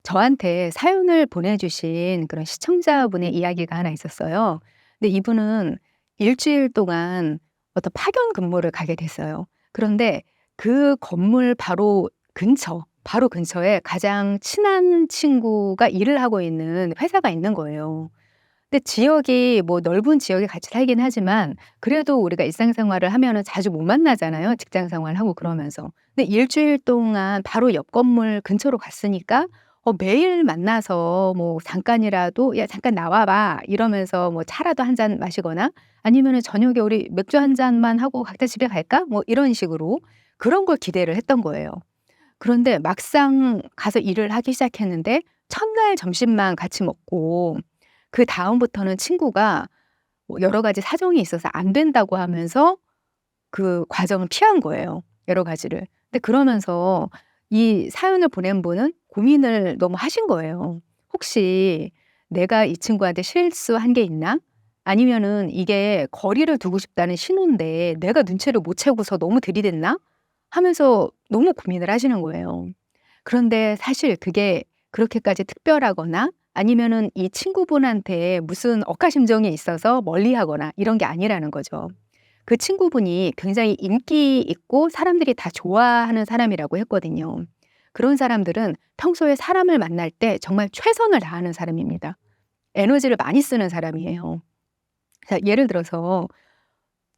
저한테 사연을 보내주신 그런 시청자분의 이야기가 하나 있었어요. 근데 이분은 일주일 동안 어떤 파견 근무를 가게 됐어요. 그런데 그 건물 바로 근처에 가장 친한 친구가 일을 하고 있는 회사가 있는 거예요. 근데 지역이 뭐 넓은 지역에 같이 살긴 하지만 그래도 우리가 일상생활을 하면은 자주 못 만나잖아요, 직장 생활하고 그러면서. 근데 일주일 동안 바로 옆 건물 근처로 갔으니까 매일 만나서 뭐 잠깐이라도 "야 잠깐 나와 봐." 이러면서 뭐 차라도 한 잔 마시거나 아니면은 "저녁에 우리 맥주 한 잔만 하고 각자 집에 갈까?" 뭐 이런 식으로 그런 걸 기대를 했던 거예요. 그런데 막상 가서 일을 하기 시작했는데 첫날 점심만 같이 먹고 그다음부터는 친구가 뭐 여러 가지 사정이 있어서 안 된다고 하면서 그 과정을 피한 거예요, 여러 가지를. 근데 그러면서 이 사연을 보낸 분은 고민을 너무 하신 거예요. '혹시 내가 이 친구한테 실수한 게 있나? 아니면은 이게 거리를 두고 싶다는 신호인데 내가 눈치를 못 채고서 너무 들이댔나?' 하면서 너무 고민을 하시는 거예요. 그런데 사실 그게 그렇게까지 특별하거나 아니면은 이 친구분한테 무슨 억하심정이 있어서 멀리하거나 이런 게 아니라는 거죠. 그 친구분이 굉장히 인기 있고 사람들이 다 좋아하는 사람이라고 했거든요. 그런 사람들은 평소에 사람을 만날 때 정말 최선을 다하는 사람입니다. 에너지를 많이 쓰는 사람이에요. 자, 예를 들어서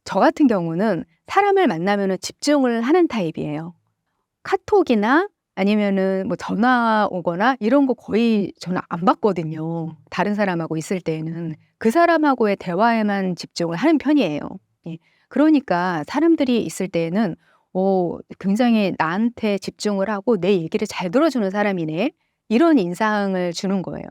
저 같은 경우는 사람을 만나면은 집중을 하는 타입이에요. 카톡이나 아니면은 뭐 전화 오거나 이런 거 거의 저는 안 받거든요. 다른 사람하고 있을 때에는. 그 사람하고의 대화에만 집중을 하는 편이에요. 예. 그러니까 사람들이 있을 때에는 굉장히 나한테 집중을 하고 '내 얘기를 잘 들어주는 사람이네.' 이런 인상을 주는 거예요.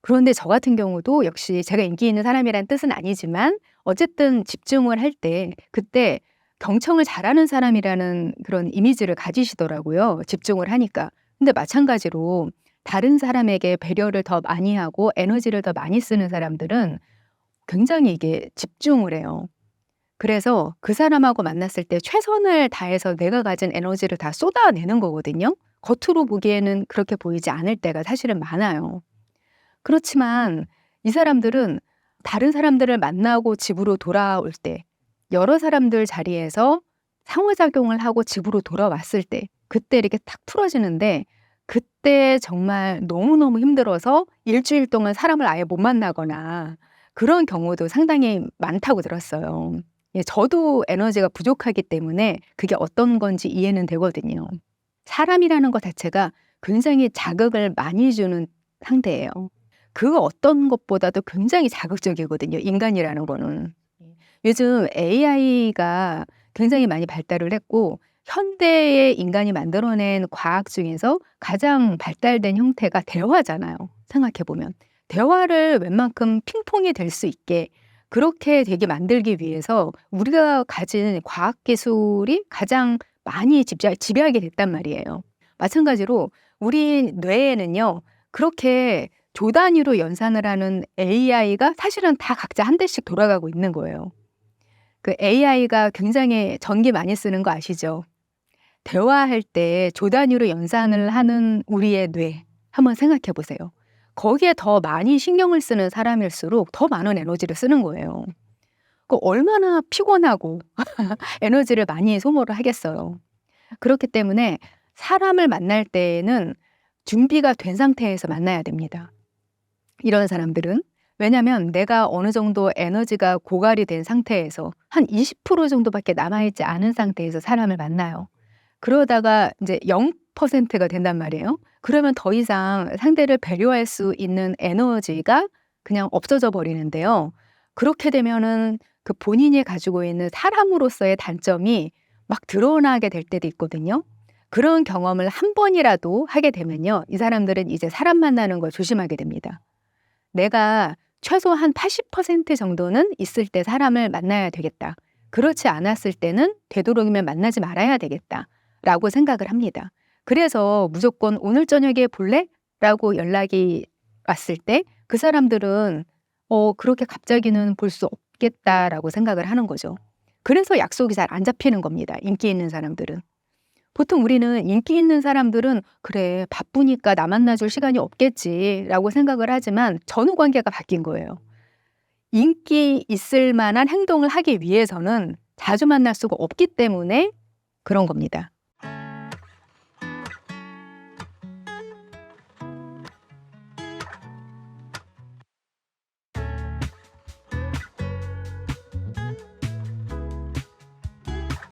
그런데 저 같은 경우도 역시 제가 인기 있는 사람이란 뜻은 아니지만 어쨌든 집중을 할 때 그때 경청을 잘하는 사람이라는 그런 이미지를 가지시더라고요, 집중을 하니까. 근데 마찬가지로 다른 사람에게 배려를 더 많이 하고 에너지를 더 많이 쓰는 사람들은 굉장히 이게 집중을 해요. 그래서 그 사람하고 만났을 때 최선을 다해서 내가 가진 에너지를 다 쏟아내는 거거든요. 겉으로 보기에는 그렇게 보이지 않을 때가 사실은 많아요. 그렇지만 이 사람들은 다른 사람들을 만나고 집으로 돌아올 때 여러 사람들 자리에서 상호작용을 하고 집으로 돌아왔을 때 그때 이렇게 탁 풀어지는데 그때 정말 너무너무 힘들어서 일주일 동안 사람을 아예 못 만나거나 그런 경우도 상당히 많다고 들었어요. 예, 저도 에너지가 부족하기 때문에 그게 어떤 건지 이해는 되거든요. 사람이라는 것 자체가 굉장히 자극을 많이 주는 상태예요. 그 어떤 것보다도 굉장히 자극적이거든요, 인간이라는 거는. 요즘 AI가 굉장히 많이 발달을 했고 현대의 인간이 만들어낸 과학 중에서 가장 발달된 형태가 대화잖아요, 생각해 보면. 대화를 웬만큼 핑퐁이 될 수 있게 그렇게 되게 만들기 위해서 우리가 가진 과학 기술이 가장 많이 지배하게 됐단 말이에요. 마찬가지로 우리 뇌에는요. 그렇게 조 단위로 연산을 하는 AI가 사실은 다 각자 한 대씩 돌아가고 있는 거예요. 그 AI가 굉장히 전기 많이 쓰는 거 아시죠? 대화할 때 조 단위로 연산을 하는 우리의 뇌 한번 생각해 보세요. 거기에 더 많이 신경을 쓰는 사람일수록 더 많은 에너지를 쓰는 거예요. 그 얼마나 피곤하고 에너지를 많이 소모를 하겠어요. 그렇기 때문에 사람을 만날 때에는 준비가 된 상태에서 만나야 됩니다, 이런 사람들은. 왜냐면 내가 어느 정도 에너지가 고갈이 된 상태에서 한 20% 정도밖에 남아 있지 않은 상태에서 사람을 만나요. 그러다가 인제 0%가 된단 말이에요. 그러면 더 이상 상대를 배려할 수 있는 에너지가 그냥 없어져 버리는데요. 그렇게 되면은 그 본인이 가지고 있는 사람으로서의 단점이 막 드러나게 될 때도 있거든요. 그런 경험을 한 번이라도 하게 되면요. 이 사람들은 이제 사람 만나는 걸 조심하게 됩니다. '내가 최소한 80% 정도는 있을 때 사람을 만나야 되겠다. 그렇지 않았을 때는 되도록이면 만나지 말아야 되겠다.'라고 생각을 합니다. 그래서 무조건 "오늘 저녁에 볼래?" 라고 연락이 왔을 때 그 사람들은 '그렇게 갑자기는 볼 수 없겠다.'라고 생각을 하는 거죠. 그래서 약속이 잘 안 잡히는 겁니다, 인기 있는 사람들은. 보통 우리는 인기 있는 사람들은 '그래 바쁘니까 나 만나 줄 시간이 없겠지.'라고 생각을 하지만 전후 관계가 바뀐 거예요. 인기 있을 만한 행동을 하기 위해서는 자주 만날 수가 없기 때문에 그런 겁니다.